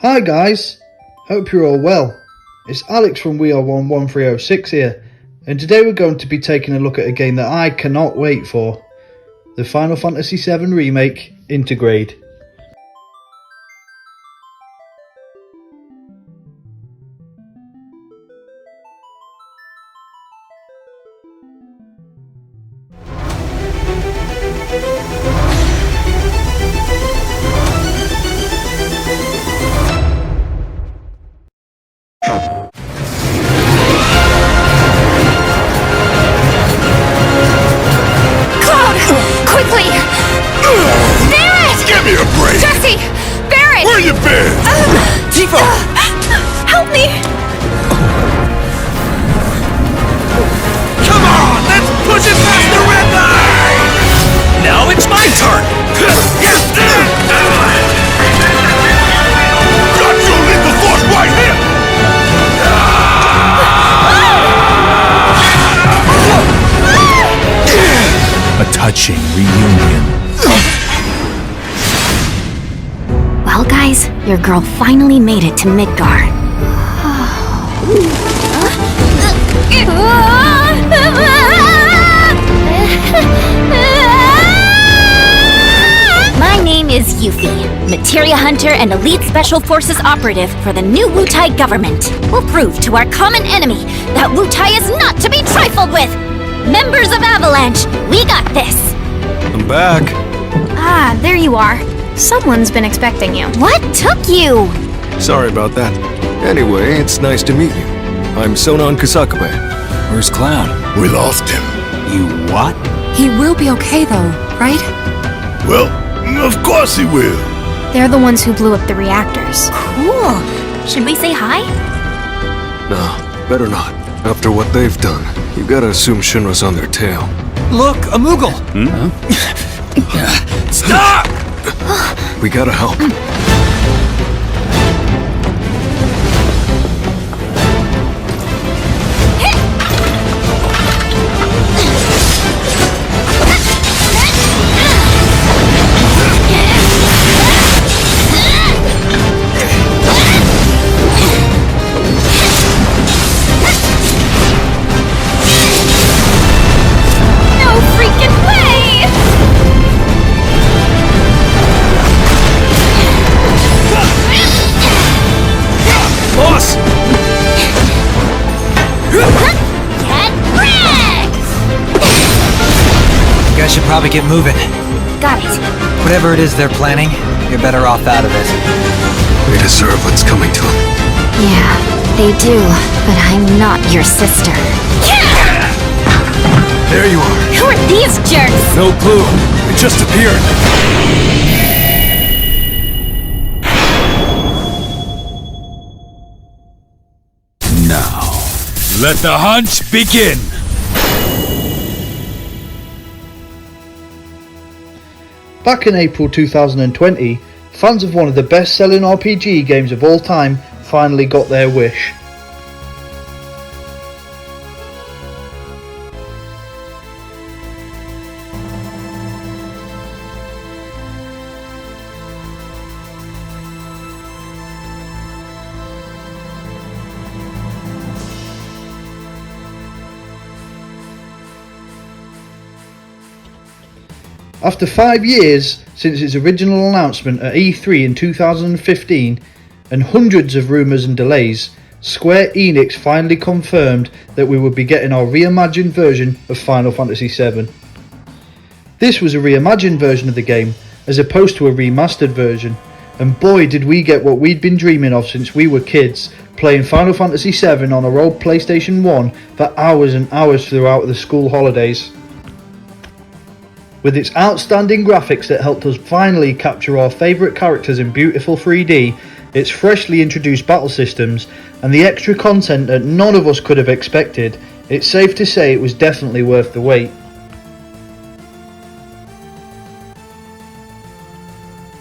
Hi guys, hope you're all well. It's Alex from WeAre11306 here, and today we're going to be taking a look at a game that I cannot wait for. The Final Fantasy VII Remake, Integrade. Help me! Come on, let's push it past the red line! Now it's my turn! Got your lethal force right here! A touching reunion. Well guys, your girl finally made it to Midgar. My name is Yuffie, Materia Hunter and Elite Special Forces Operative for the new Wutai government. We'll prove to our common enemy that Wutai is not to be trifled with! Members of Avalanche, we got this! I'm back. Ah, there you are. Someone's been expecting you. What took you? Sorry about that. Anyway, it's nice to meet you. I'm Sonam Kusakabe. Where's Clown? We lost him. You what? He will be okay though, right? Well, of course he will. They're the ones who blew up the reactors. Cool. Should we say hi? No, better not. After what they've done, you gotta assume Shinra's on their tail. Look, a Moogle! Stop! We gotta help. Should probably get moving. Got it. Whatever it is they're planning, you're better off out of it. They deserve what's coming to them. Yeah, they do, but I'm not your sister. There you are. Who are these jerks? No clue. It just appeared. Now, let the hunt begin! Back in April 2020, fans of one of the best-selling RPG games of all time finally got their wish. After 5 years since its original announcement at E3 in 2015 and hundreds of rumours and delays, Square Enix finally confirmed that we would be getting our reimagined version of Final Fantasy VII. This was a reimagined version of the game as opposed to a remastered version, and boy did we get what we'd been dreaming of since we were kids, playing Final Fantasy VII on our old PlayStation 1 for hours and hours throughout the school holidays. With its outstanding graphics that helped us finally capture our favourite characters in beautiful 3D, its freshly introduced battle systems, and the extra content that none of us could have expected, it's safe to say it was definitely worth the wait.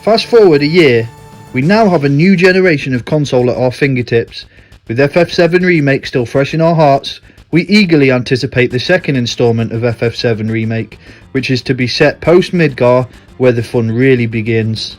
Fast forward a year, we now have a new generation of console at our fingertips. With FF7 Remake still fresh in our hearts, we eagerly anticipate the second instalment of FF7 Remake, which is to be set post Midgar, where the fun really begins.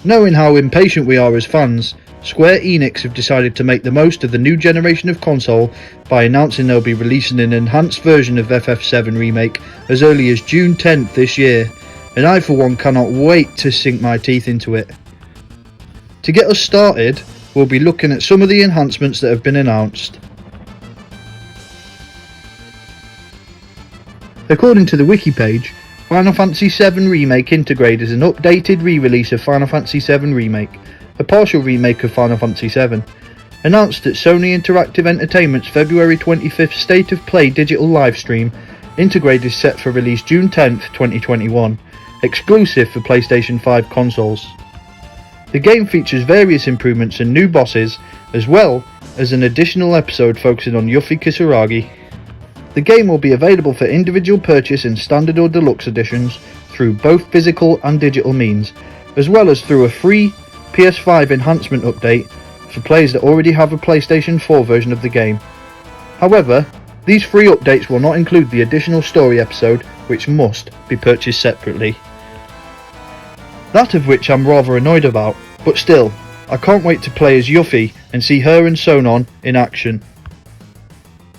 Knowing how impatient we are as fans, Square Enix have decided to make the most of the new generation of console by announcing they'll be releasing an enhanced version of FF7 Remake as early as June 10th this year, and I for one cannot wait to sink my teeth into it. To get us started, we'll be looking at some of the enhancements that have been announced. According to the wiki page, Final Fantasy VII Remake Integrade is an updated re-release of Final Fantasy VII Remake, a partial remake of Final Fantasy VII. Announced at Sony Interactive Entertainment's February 25th State of Play digital livestream, Integrade is set for release June 10th, 2021, exclusive for PlayStation 5 consoles. The game features various improvements and new bosses, as well as an additional episode focusing on Yuffie Kisaragi. The game will be available for individual purchase in standard or deluxe editions through both physical and digital means, as well as through a free PS5 enhancement update for players that already have a PlayStation 4 version of the game. However, these free updates will not include the additional story episode, which must be purchased separately. That of which I'm rather annoyed about, but still, I can't wait to play as Yuffie and see her and Sonam in action.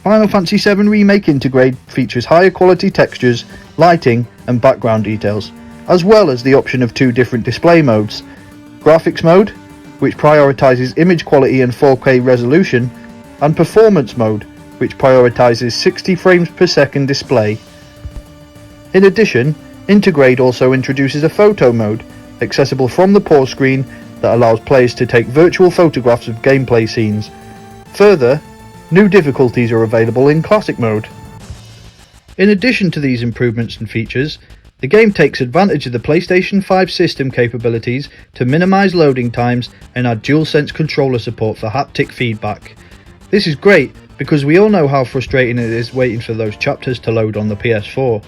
Final Fantasy VII Remake Integrade features higher quality textures, lighting and background details, as well as the option of two different display modes. Graphics mode, which prioritises image quality and 4K resolution, and Performance mode, which prioritises 60 frames per second display. In addition, Integrade also introduces a photo mode, accessible from the pause screen, that allows players to take virtual photographs of gameplay scenes. Further, new difficulties are available in Classic mode. In addition to these improvements and features, the game takes advantage of the PlayStation 5 system capabilities to minimise loading times and add DualSense controller support for haptic feedback. This is great because we all know how frustrating it is waiting for those chapters to load on the PS4.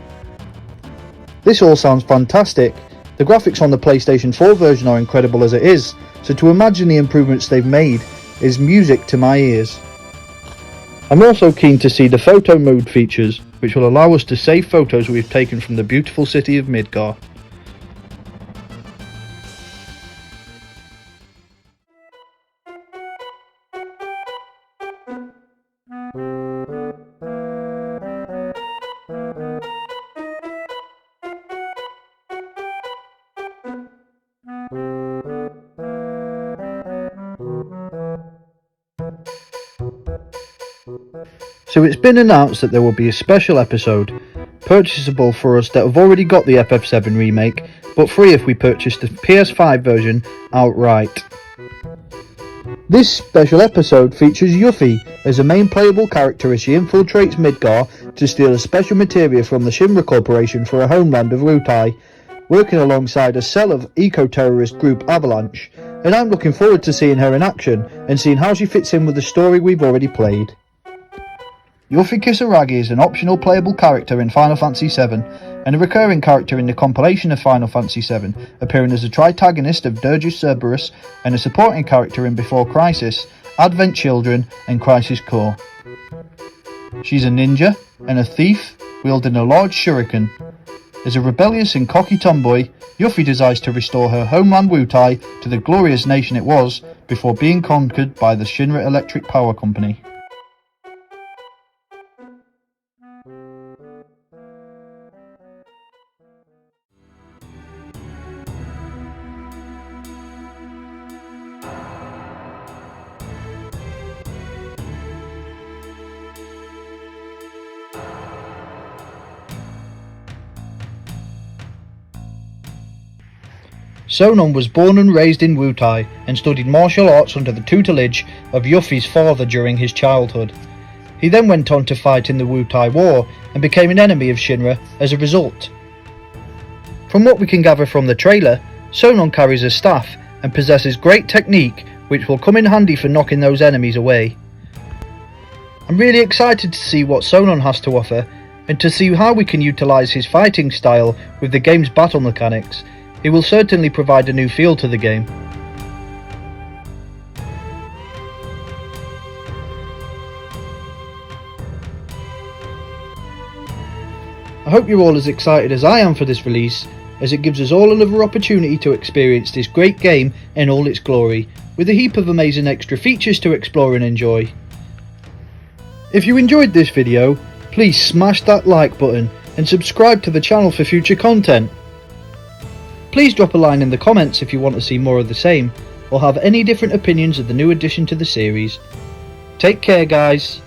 This all sounds fantastic. The graphics on the PlayStation 4 version are incredible as it is, so to imagine the improvements they've made is music to my ears. I'm also keen to see the photo mode features, which will allow us to save photos we've taken from the beautiful city of Midgar. So it's been announced that there will be a special episode, purchasable for us that have already got the FF7 remake, but free if we purchase the PS5 version outright. This special episode features Yuffie as a main playable character as she infiltrates Midgar to steal a special materia from the Shinra Corporation for a homeland of Wutai, working alongside a cell of eco-terrorist group Avalanche, and I'm looking forward to seeing her in action and seeing how she fits in with the story we've already played. Yuffie Kisaragi is an optional playable character in Final Fantasy VII, and a recurring character in the compilation of Final Fantasy VII, appearing as a tritagonist of Dirge Cerberus and a supporting character in Before Crisis, Advent Children and Crisis Core. She's a ninja and a thief wielding a large shuriken. As a rebellious and cocky tomboy, Yuffie desires to restore her homeland Wutai to the glorious nation it was before being conquered by the Shinra Electric Power Company. Sonam was born and raised in Wutai and studied martial arts under the tutelage of Yuffie's father during his childhood. He then went on to fight in the Wutai War and became an enemy of Shinra as a result. From what we can gather from the trailer, Sonam carries a staff and possesses great technique which will come in handy for knocking those enemies away. I'm really excited to see what Sonam has to offer and to see how we can utilise his fighting style with the game's battle mechanics. It will certainly provide a new feel to the game. I hope you're all as excited as I am for this release, as it gives us all another opportunity to experience this great game in all its glory, with a heap of amazing extra features to explore and enjoy. If you enjoyed this video, please smash that like button and subscribe to the channel for future content. Please drop a line in the comments if you want to see more of the same, or have any different opinions of the new addition to the series. Take care, guys.